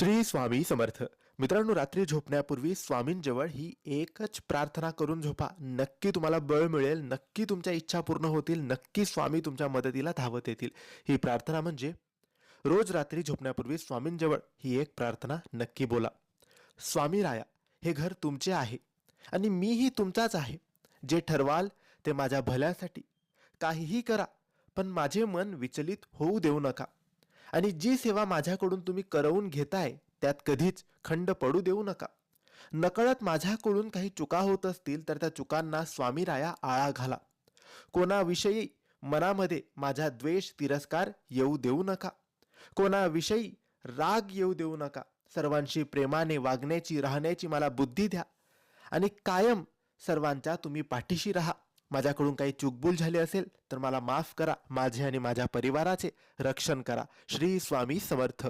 श्री स्वामी समर्थ. मित्रांनो, रात्री झोपण्यापूर्वी स्वामींजवळ ही एकच प्रार्थना करून झोपा. नक्की तुम्हाला बळ मिळेल, नक्की तुमच्या इच्छा पूर्ण होतील, नक्की स्वामी तुमच्या मदतीला धावत येतील. ही प्रार्थना म्हणजे रोज रात्री झोपण्यापूर्वी स्वामींजवळ ही एक प्रार्थना नक्की बोला. स्वामी राया, हे घर तुमचे आहे आणि मीही तुमचाच आहे. जे ठरवाल ते माझ्या भल्यासाठी. काहीही करा, पण माझे मन विचलित होऊ देऊ नका. आणि जी सेवा माझ्याकडून तुम्ही करवून घेताय त्यात कधीच खंड पडू देऊ नका. नकळत माझ्याकडून काही चुका होत असतील तर त्या चुकांना स्वामी राया आळा घाला. कोणाविषयी मनामध्ये माझा द्वेष तिरस्कार येऊ देऊ नका. कोणाविषयी राग येऊ देऊ नका. सर्वांशी प्रेमाने वागण्याची राहण्याची मला बुद्धी द्या आणि कायम सर्वांच्या तुम्ही पाठीशी राहा. माझ्याकडून काही चूकभूल झाली असेल तर मला माफ करा. माझे आणि माझ्या परिवाराचे रक्षण करा. श्री स्वामी समर्थ.